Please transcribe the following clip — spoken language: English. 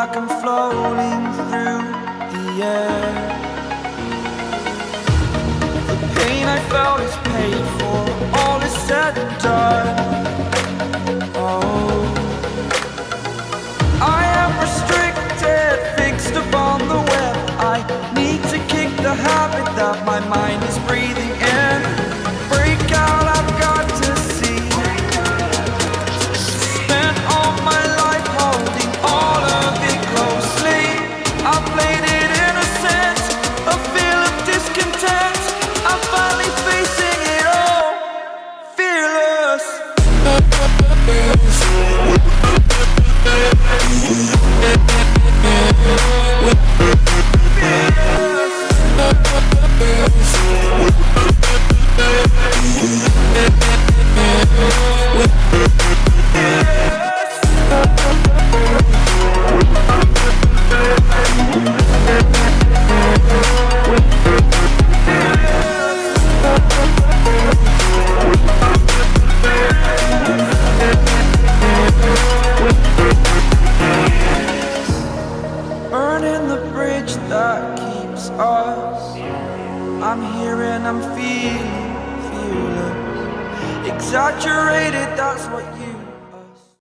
like I'm floating through the air. The pain I felt is paid for, all is said and done. Oh, I am restricted, fixed upon the web. I need to kick the habit that my mind is breathing in. Break out, I've got to see. Spent all my life holding all of it closely. I played it innocent, a feel of discontent. I'm finally facing it all, fearless. Burning the bridge that keeps us. I'm here and I'm feeling fearless. Exaggerated, that's what you